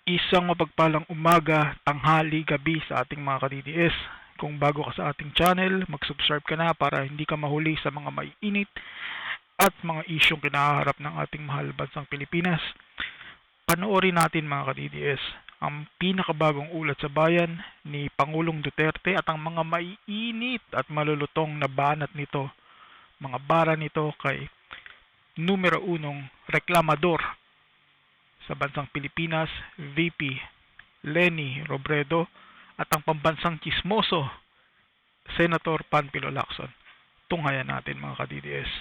Isang mapagpalang umaga, tanghali, gabi sa ating mga ka-DDS. Kung bago ka sa ating channel, mag-subscribe ka na para hindi ka mahuli sa mga maiinit at mga isyong kinaharap ng ating mahal bansang Pilipinas. Panoorin natin mga ka-DDS ang pinakabagong ulat sa bayan ni Pangulong Duterte at ang mga maiinit at malulutong na banat nito, mga bara nito kay numero 1 reklamador sa bansang Pilipinas, VP Leni Robredo at ang pambansang chismoso, Senator Panfilo Lacson. Tunghayan natin mga ka-DDS.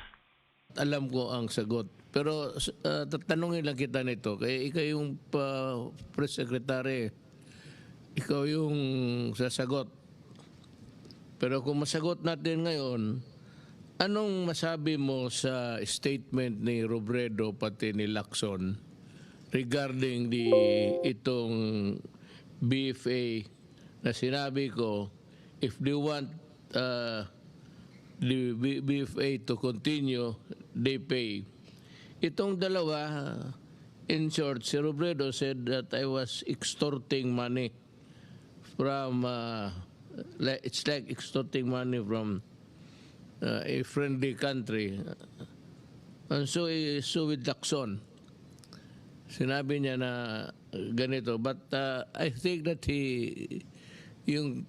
Alam ko ang sagot. Pero tatanungin lang kita nito. Kaya ikaw yung press secretary. Ikaw yung sasagot. Pero kung masagot natin ngayon, anong masabi mo sa statement ni Robredo pati ni Lacson regarding itong BFA na sinabi ko, if they want the BFA to continue, they pay. Itong dalawa, in short, si Robredo said that I was extorting money from, it's like extorting money from a friendly country. And so with Lacson, sinabi niya na ganito. But I think that yung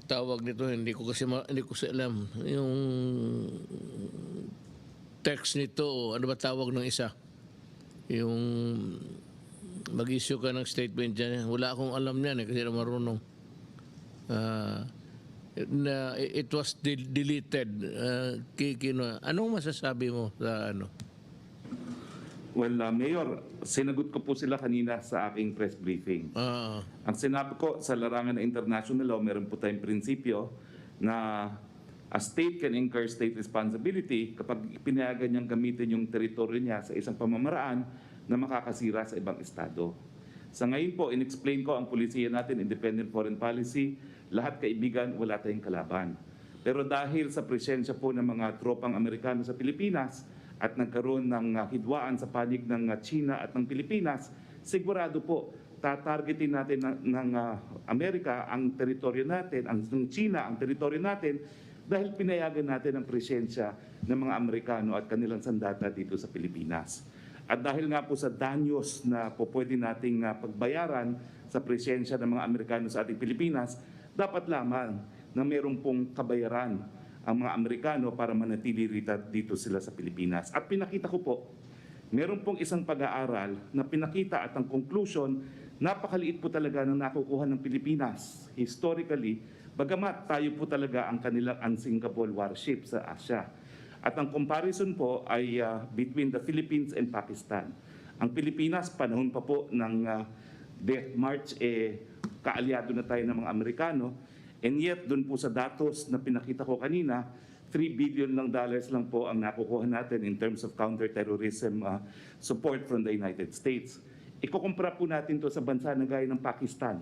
tawag nito, hindi ko kasi alam. Yung text nito, ano ba tawag ng isa? Yung mag-issue ka ng statement dyan. Wala akong alam yan kasi na marunong. Na it was deleted. Anong masasabi mo sa ano? Well, Mayor, sinagot ko po sila kanina sa aking press briefing. Ang sinabi ko sa larangan ng international law, meron po tayong prinsipyo na a state can incur state responsibility kapag pinayagan niyang gamitin yung teritoryo niya sa isang pamamaraan na makakasira sa ibang estado. Sa ngayon po, in-explain ko ang pulisiya natin, independent foreign policy, lahat kaibigan, wala tayong kalaban. Pero dahil sa presensya po ng mga tropang Amerikano sa Pilipinas at nagkaroon ng hidwaan sa panig ng China at ng Pilipinas, sigurado po tatargetin natin ng Amerika ang teritoryo natin, ng China ang teritoryo natin dahil pinayagan natin ang presensya ng mga Amerikano at kanilang sandata dito sa Pilipinas. At dahil nga po sa danyos na po pwede nating pagbayaran sa presensya ng mga Amerikano sa ating Pilipinas, dapat lamang na mayroon pong kabayaran ang mga Amerikano para manatili dito sila sa Pilipinas. At pinakita ko po, meron pong isang pag-aaral na pinakita at ang conclusion, napakaliit po talaga ng nakukuha ng Pilipinas historically, bagamat tayo po talaga ang kanilang unsinkable warship sa Asia. At ang comparison po ay between the Philippines and Pakistan. Ang Pilipinas, panahon pa po ng Death March, kaalyado na tayo ng mga Amerikano. And yet, dun po sa datos na pinakita ko kanina, $3 billion lang po ang nakukuha natin in terms of counterterrorism support from the United States. Ikukumpara po natin to sa bansa na gaya ng Pakistan.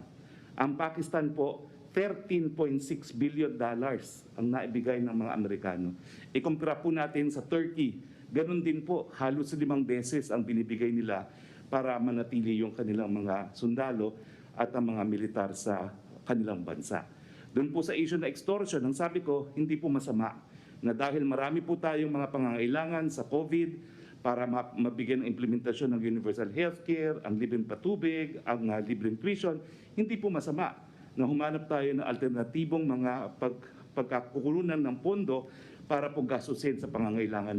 Ang Pakistan po, $13.6 billion ang naibigay ng mga Amerikano. Ikumpara po natin sa Turkey, ganun din po, halos 5 beses ang binibigay nila para manatili yung kanilang mga sundalo at ang mga militar sa kanilang bansa. Doon po sa issue na extortion, ang sabi ko, hindi po masama na dahil marami po tayong mga pangangailangan sa COVID para mabigyan ng implementasyon ng universal healthcare, ang libreng patubig, ang libreng tuition, hindi po masama na humanap tayo ng alternatibong mga pagkakukulunan ng pondo para po gastusin sa pangangailangan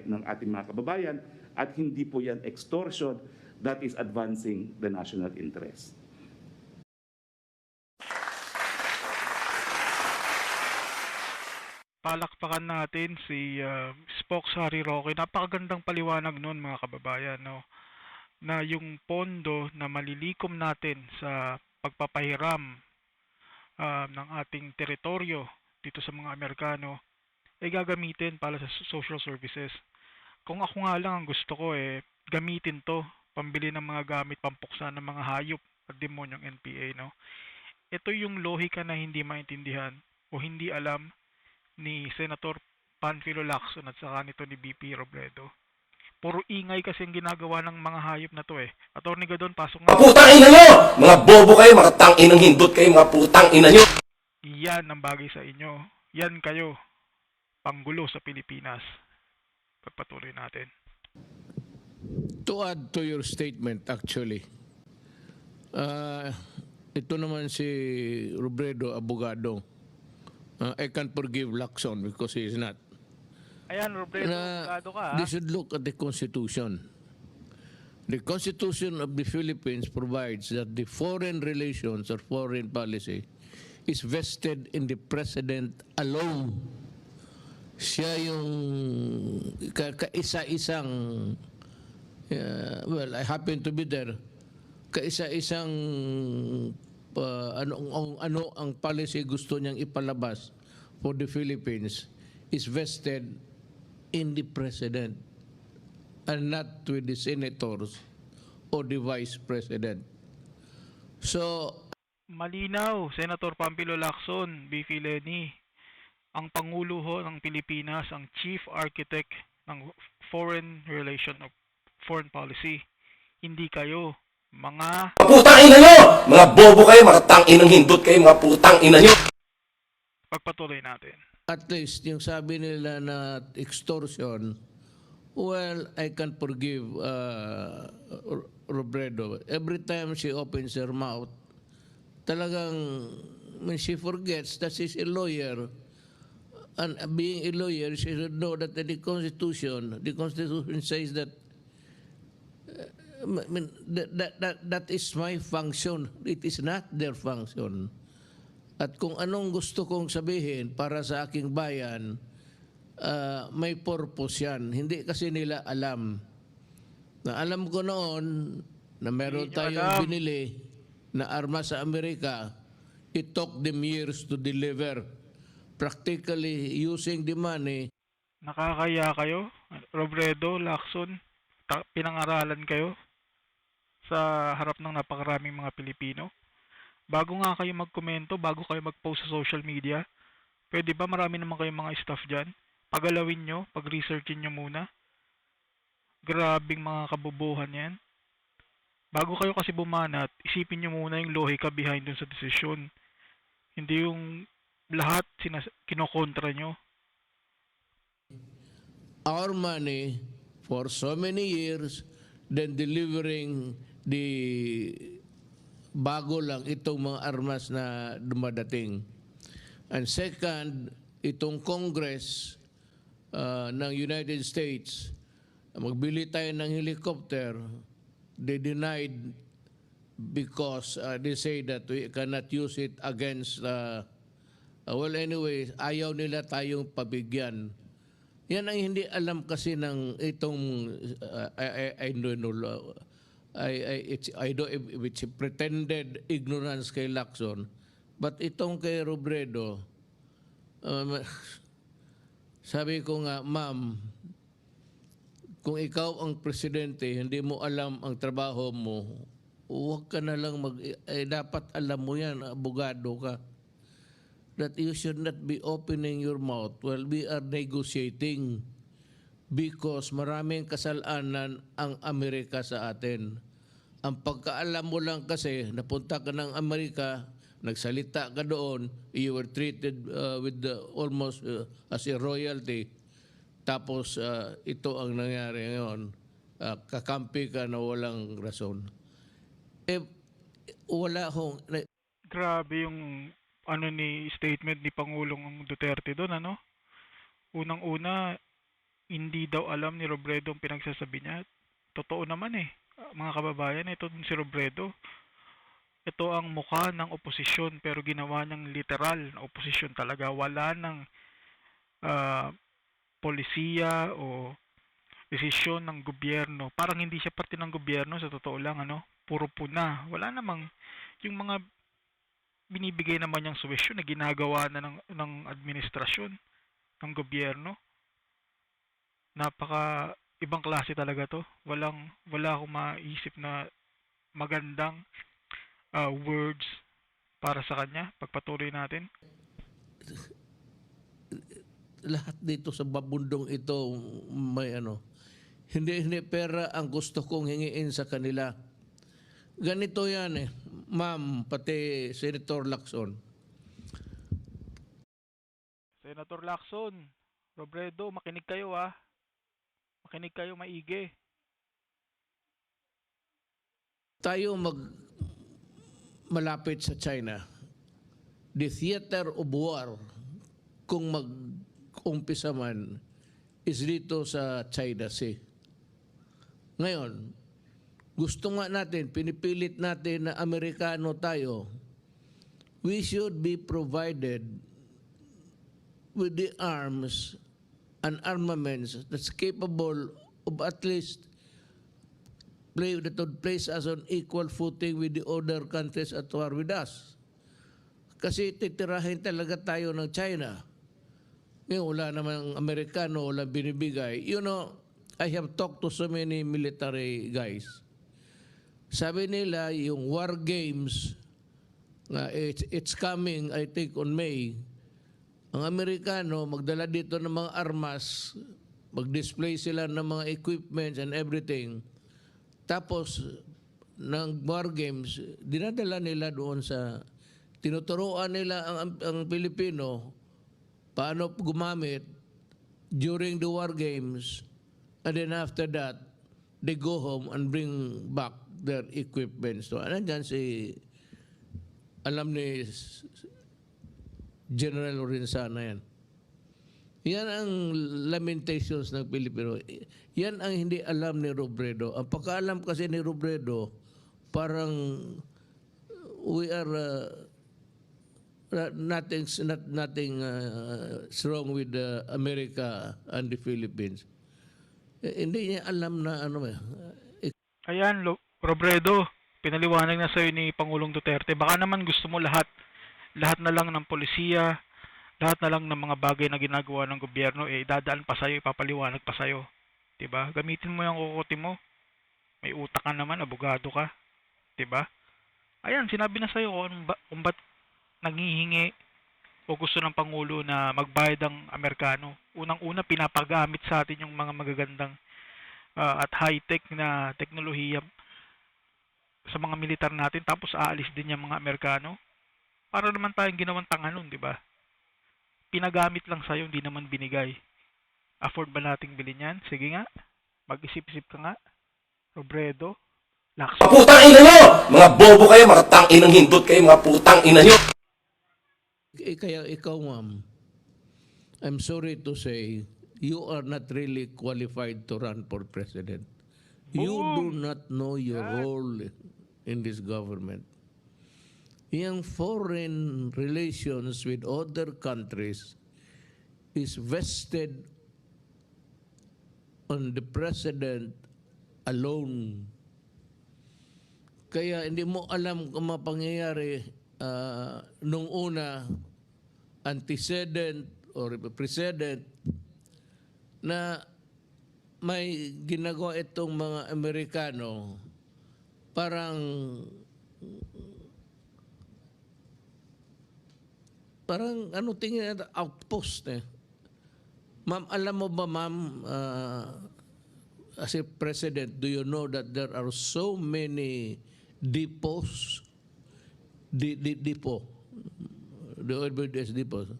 ng ating mga kababayan at hindi po yan extortion that is advancing the national interest. Palakpakan natin si Spokes Harry Roque. Napakagandang paliwanag noon mga kababayan, no? Na yung pondo na malilikom natin sa pagpapahiram ng ating teritoryo dito sa mga Amerikano ay gagamitin para sa social services. Kung ako nga lang ang gusto ko gamitin to pambili ng mga gamit pampuksa ng mga hayop at demonyong NPA, no? Ito yung lohika na hindi maintindihan o hindi alam ni Senator Panfilo Lacson at saka nito ni VP Robredo. Puro ingay kasi ang ginagawa ng mga hayop na to eh. Attorney Gadon, pasok nga. Mga putang ina nyo! Mga bobo kayo, mga tang-inang hindot kayo, mga putang ina nyo! Yan ang bagay sa inyo. Yan kayo. Panggulo sa Pilipinas. Pagpatuloy natin. To add to your statement, actually, ito naman si Robredo, abogado. I can't forgive Lacson because he is not. Ayan, Robredo, abogado ka ha? They should look at the Constitution. The Constitution of the Philippines provides that the foreign relations or foreign policy is vested in the President alone. Siya yung kaisa-isang, well, I happen to be there, kaisa-isang ano ang policy gusto niyang ipalabas for the Philippines is vested in the President and not with the senators or the Vice President. So, Malinaw, Senator Pampilo Lacson, BP Leni, ang Pangulo ho ng Pilipinas, ang Chief Architect ng Foreign Relation of Foreign Policy. Hindi kayo, mga Mga putang ina nyo! Mga bobo kayo, mga tang-inang hindot kayo, mga putang ina nyo! pagpatuloy natin. at least yung sabi nila na extortion, well, I can't forgive Robredo. Every time she opens her mouth, talagang when she forgets that she's a lawyer, and being a lawyer, she should know that the Constitution says that I mean, that is my function. It is not their function. At kung anong gusto kong sabihin para sa aking bayan, may purpose yan. Hindi kasi nila alam. Na alam ko noon na meron tayong binili na armas sa Amerika, it took them years to deliver. Practically using the money. Nakakaya kayo, Robredo, Lacson, pinangaralan kayo sa harap ng napakaraming mga Pilipino. Bago nga kayo magkomento, bago kayo mag-post sa social media, pwede ba marami naman kayong mga staff dyan? Pagalawin nyo, pag-researchin nyo muna. Grabing mga kabubuhan yan. Bago kayo kasi bumanat, isipin nyo muna yung logica behind dun sa desisyon. Hindi yung lahat kinokontra nyo. Our money for so many years, then delivering the bago lang itong mga armas na dumadating. And second, itong Congress ng United States, magbili tayo ng helicopter, they denied because they say that we cannot use it against, well anyway, ayaw nila tayong pabigyan. Yan ang hindi alam kasi ng itong, I don't know, I don't if it's a pretended ignorance kay Lacson, but itong kay Robredo, sabi ko nga, ma'am, kung ikaw ang presidente, hindi mo alam ang trabaho mo, huwag ka na lang dapat alam mo yan, abogado ka, that you should not be opening your mouth while we are negotiating. Because maraming kasalanan ang Amerika sa atin. Ang pagkaalam mo lang kasi, napunta ka ng Amerika, nagsalita ka doon, you were treated with almost as a royalty. Tapos ito ang nangyari ngayon, kakampi ka na walang rason. Wala hong... Grabe yung statement ni Pangulong Duterte doon, ano? Unang-una, hindi daw alam ni Robredo ang pinagsasabi niya. Totoo naman eh. Mga kababayan, ito si Robredo. Ito ang mukha ng oposisyon pero ginawa niyang literal na oposisyon talaga. Wala ng polisiya o desisyon ng gobyerno. Parang hindi siya parte ng gobyerno sa totoo lang, ano? Puro puna. Wala namang yung mga binibigay naman niyang suwesyon na ginagawa na ng administrasyon ng gobyerno. Napaka ibang klase talaga to. Wala akong maisip na magandang words para sa kanya. Pagpatuloy natin. Lahat dito sa babundong ito may Hindi pera ang gusto kong hingiin sa kanila. Ganito yan eh, ma'am, pati Senator Lacson. Senator Lacson, Robredo, makinig kayo ah. Makinig kayo maigi. Tayo malapit sa China. The theater of war, kung mag-umpisa man, is dito sa China Sea. Ngayon, gusto nga natin, pinipilit natin na Amerikano tayo, we should be provided with the arms and armaments that's capable of at least that would place us on equal footing with the other countries at war with us. Kasi titirahin talaga tayo ng China. Ngayon, wala namang Amerikano, wala binibigay. You know, I have talked to so many military guys. Sabi nila, yung war games, it's coming, I think, on May. Ang Amerikano, magdala dito ng mga armas, mag-display sila ng mga equipments and everything. Tapos, ng war games, dinadala nila doon sa, tinuturuan nila ang Pilipino paano gumamit during the war games, and then after that, they go home and bring back their equipment. So, nandyan alam ni General Lorenzana yan. Yan ang lamentations ng Pilipino. Yan ang hindi alam ni Robredo. Ang pagkaalam kasi ni Robredo, parang we are nothing wrong with America and the Philippines. Hindi niya alam na ano Ayan, Robredo, pinaliwanag na sa'yo ni Pangulong Duterte. Baka naman gusto mo lahat na lang ng polisiya, lahat na lang ng mga bagay na ginagawa ng gobyerno, dadaan pa sa'yo, ipapaliwanag pa sa'yo. Diba? Gamitin mo yung kukote mo. May utak ka naman, abogado ka. Diba? Ayan, sinabi na sa'yo kung ba't nanghihingi o gusto ng Pangulo na magbayad ang Amerikano. Unang-una, pinapagamit sa atin yung mga magagandang at high-tech na teknolohiya sa mga militar natin, tapos aalis din yung mga Amerikano. Para naman tayong ginawang tanga nun, di ba? Pinagamit lang sa'yo, hindi naman binigay. Afford ba nating bilhin yan? Sige nga, mag-isip-isip ka nga. Robredo, Lacson. Putang ina nyo! Mga bobo kayo, mga tang-inang hindot kayo, mga putang ina nyo! Kaya ikaw, ma'am, I'm sorry to say, you are not really qualified to run for president. You do not know your role in this government. Yung foreign relations with other countries is vested on the president alone. Kaya hindi mo alam kung mapangyayari nung una, antecedent or precedent na may ginagawa itong mga Amerikano, parang ano tingin natin, outpost eh. Ma'am, alam mo ba ma'am, as a president, do you know that there are so many depots, depot, the OBS depots.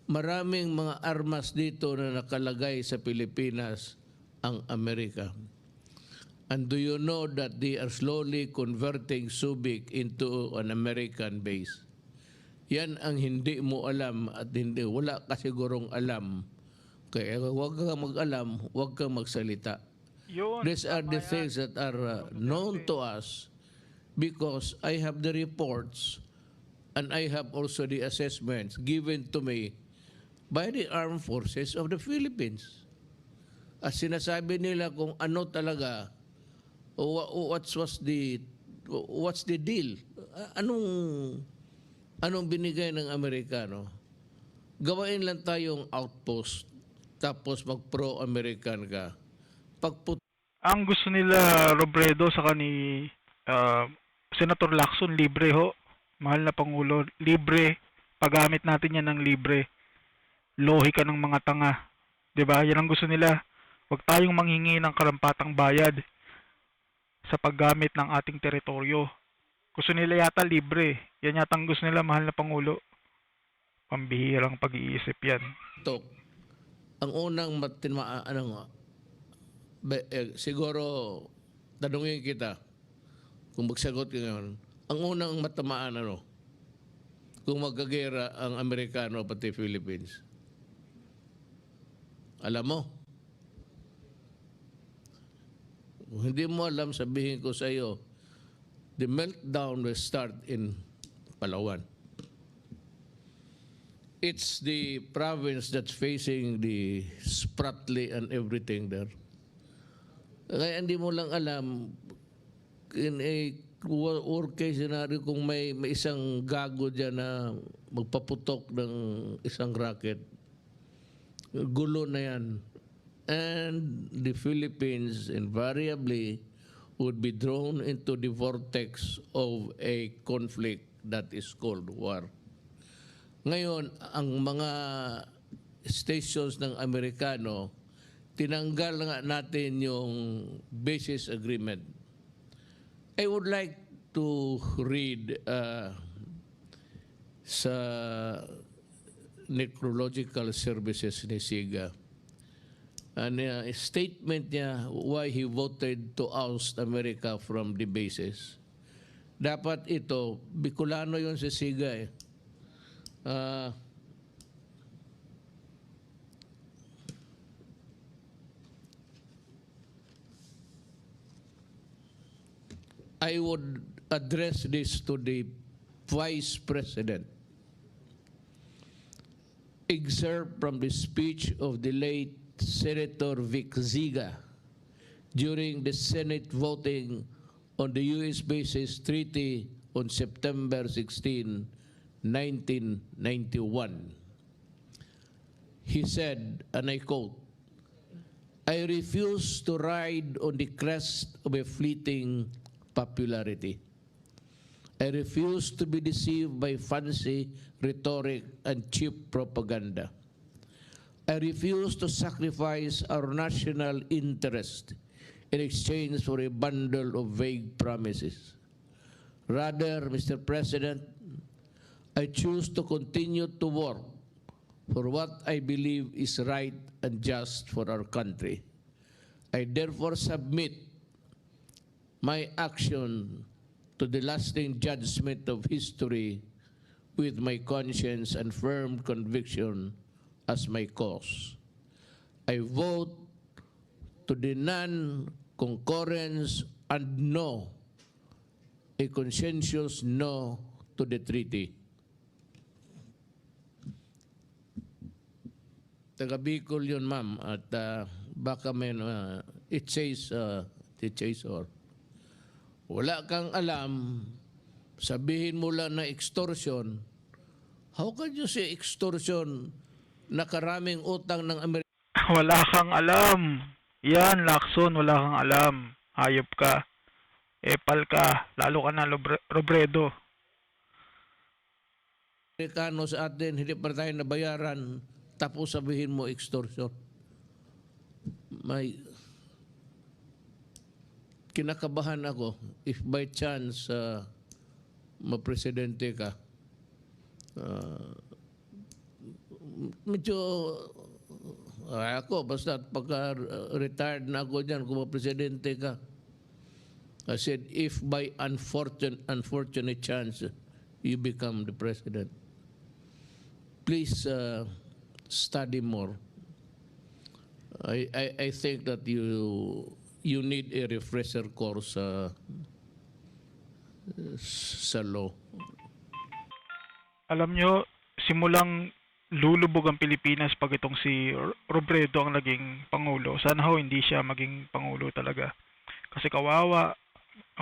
Maraming mga armas dito na nakalagay sa Pilipinas ang Amerika. And do you know that they are slowly converting Subic into an American base? Yan ang hindi mo alam at hindi, wala ka sigurong alam. Kaya huwag kang mag-alam, huwag kang magsalita. These are the things that are known to us because I have the reports and I have also the assessments given to me by the Armed Forces of the Philippines. At sinasabi nila kung ano talaga, what's the deal? Anong binigay ng Amerikano? Gawain lang tayong outpost, tapos mag-pro-American ka. Ang gusto nila, Robredo, sa ni Senator Lacson, libre ho. Mahal na Pangulo, libre. Paggamit natin yan ng libre. Lohi ka ng mga tanga. 'Di ba? Yan ang gusto nila. Huwag tayong manghingi ng karampatang bayad sa paggamit ng ating teritoryo. Gusto nila yata libre. Yan yata ang gusto nila, mahal na Pangulo. Pambihirang pag-iisip yan. Tok, ang unang siguro tanungin kita kung magsagot ka ngayon. Ang unang matamaan kung magkagera ang Amerikano pati Philippines. Alam mo? Kung hindi mo alam, sabihin ko sa iyo, the meltdown will start in Palawan. It's the province that's facing the Spratly and everything there. Kaya hindi mo lang alam, in a worst case scenario, kung may isang gago dyan na magpaputok ng isang rocket, gulo na yan. And the Philippines invariably would be drawn into the vortex of a conflict that is called war. Ngayon, ang mga stations ng Amerikano, tinanggal nga natin yung basis agreement. I would like to read sa necrological services ni Siga. A statement niya why he voted to oust America from the bases. Dapat ito, Bicolano yon si Siga eh. I would address this to the Vice President. Excerpt from the speech of the late Senator Vic Ziga during the Senate voting on the U.S. Bases Treaty on September 16, 1991. He said, and I quote, "I refuse to ride on the crest of a fleeting popularity. I refuse to be deceived by fancy rhetoric and cheap propaganda. I refuse to sacrifice our national interest in exchange for a bundle of vague promises. Rather, Mr. President, I choose to continue to work for what I believe is right and just for our country. I therefore submit my action to the lasting judgment of history with my conscience and firm conviction as my cause. I vote to the non-concurrence and no, a conscientious no to the treaty." Taga Bicol yun, ma'am, at baka may, it says or wala kang alam, sabihin mo lang na extortion. How can you say extortion na karaming utang ng Amerika? Wala kang alam. Yan, Lacson, wala kang alam. Hayop ka. Epal ka. Lalo ka na, Robredo. Amerikano sa atin, hindi pa tayo nabayaran, tapos sabihin mo extortion. May kinakabahan ako if by chance mapresidente ka. Medyo ako, basta pagka retired na ako dyan, kung mapresidente ka. I said, if by unfortunate chance you become the president, please study more. I think that you need a refresher course sa law. Alam nyo, simulang lulubog ang Pilipinas pag itong si Robredo ang naging Pangulo. Sana ho hindi siya maging Pangulo talaga. Kasi kawawa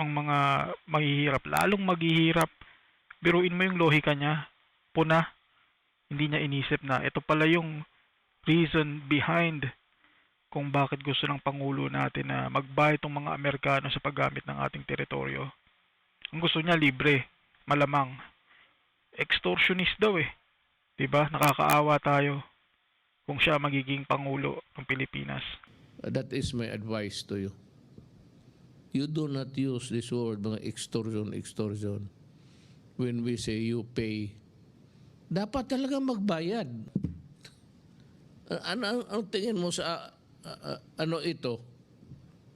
ang mga maghihirap. Lalong maghihirap. Biruin mo yung lohika niya. Puna. Hindi niya inisip na ito pala yung reason behind kung bakit gusto ng Pangulo natin na magbayad itong mga Amerikano sa paggamit ng ating teritoryo. Ang gusto niya libre, malamang. Extortionist daw eh. 'Di ba? Nakakaawa tayo kung siya magiging Pangulo ng Pilipinas. That is my advice to you. You do not use this word, mga extortion. When we say you pay, dapat talaga magbayad. Ang tingin mo sa ano ito?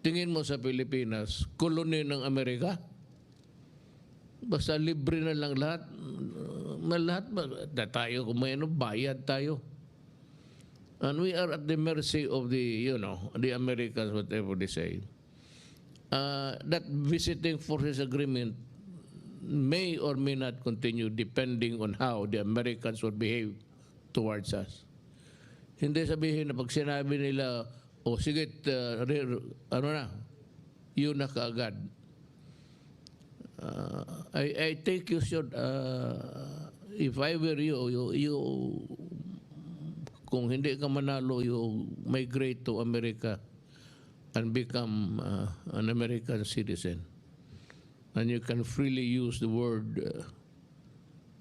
Tingin mo sa Pilipinas, koloni ng Amerika? Basta libre na lang lahat. Tayo kumain, bayad tayo. And we are at the mercy of the Americans, whatever they say. That visiting forces agreement may or may not continue depending on how the Americans will behave towards us. Hindi sabihin na pag sinabi nila, sige, yun na kaagad. I think you should, if I were you, kung hindi ka manalo, you migrate to America and become an American citizen. And you can freely use the word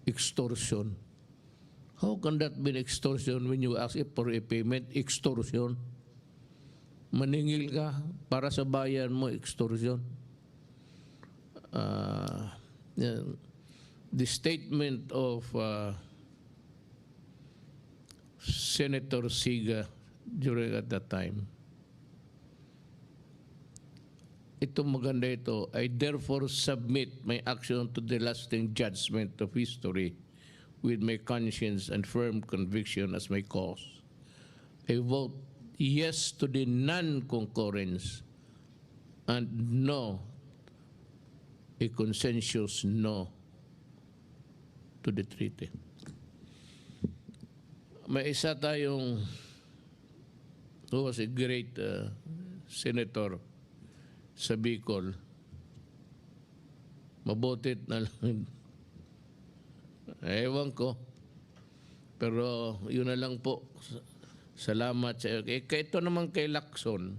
extortion. How can that be extortion when you ask for a payment? Extortion. Maningil ka para sa bayan mo, extortion. The statement of Senator Siga during at that time, ito maganda ito, I therefore submit my action to the lasting judgment of history with my conscience and firm conviction as my cause. I vote yes to the non-concurrence and no, a consensus no to the treaty. May isa tayong who was a great senator sa Bicol. Mabutit na lang. Ewan ko. Pero yun na lang po. Salamat sa iyo. Ito naman kay Lacson.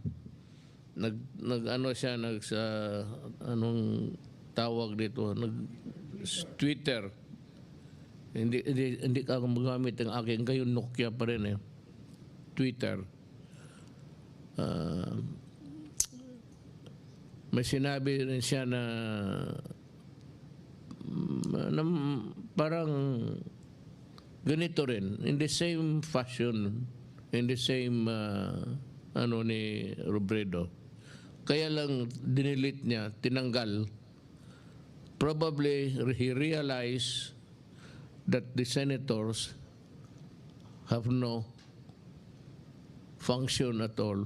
Nag-ano siya, anong tawag dito? Twitter. Hindi ka magamit ang aking ngayon Nokia pa rin eh. Twitter. May sinabi rin siya na parang ganito rin, in the same fashion, in the same ni Robredo. Kaya lang dinilit niya, tinanggal. Probably he realized that the senators have no function at all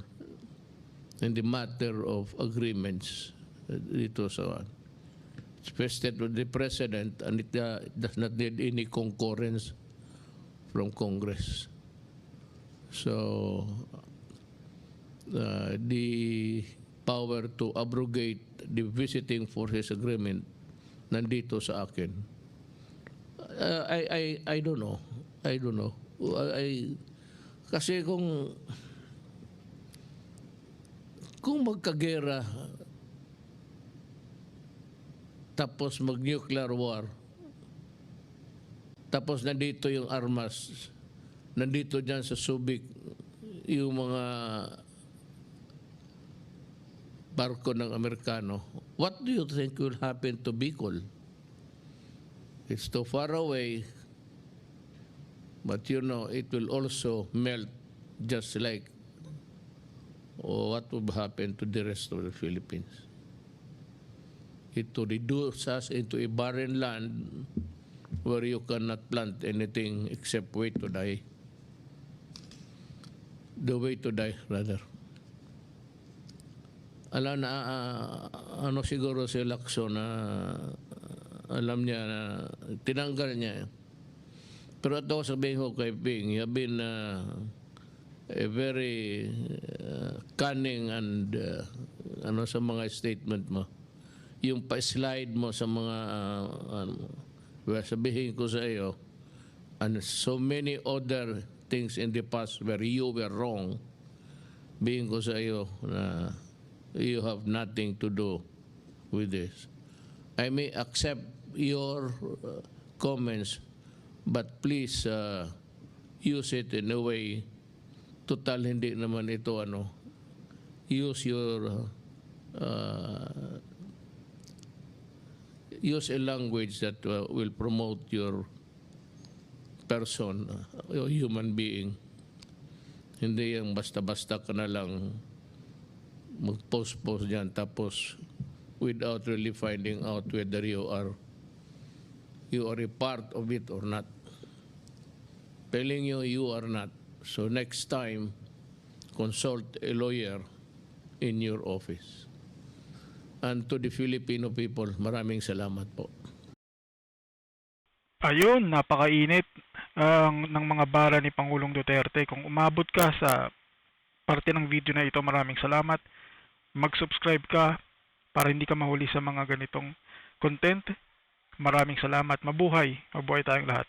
in the matter of agreements. Dito sa it's vested with the president and it does not need any concurrence from Congress. So the power to abrogate the visiting forces agreement nandito sa akin. I don't know. Kasi kung magkagera tapos mag-nuclear war, tapos nandito yung armas, nandito dyan sa Subic yung mga barko ng Amerikano, what do you think will happen to Bicol? It's too far away, but it will also melt just like what would happen to the rest of the Philippines. It will reduce us into a barren land where you cannot plant anything except wait to die. The way to die, rather. Alam na, siguro si Lacson na alam niya na tinanggal niya. Pero ito sabihin ko kay Ping, you have been a very cunning and sa mga statement mo. Yung pa-slide mo sa mga sabihin ko sa iyo, and so many other things in the past where you were wrong, bihin ko sa iyo na you have nothing to do with this. I may accept your comments, but please use it in a way, total hindi naman ito use your use a language that will promote your person, your human being. Hindi yung basta-basta ka na lang mag-post-post dyan tapos without really finding out whether you are a part of it or not. Telling you, you are not. So next time, consult a lawyer in your office. And to the Filipino people, maraming salamat po. Ayun, napakainit ng mga bara ni Pangulong Duterte. Kung umabot ka sa parte ng video na ito, maraming salamat. Mag-subscribe ka para hindi ka mahuli sa mga ganitong content. Maraming salamat. Mabuhay. Mabuhay tayong lahat.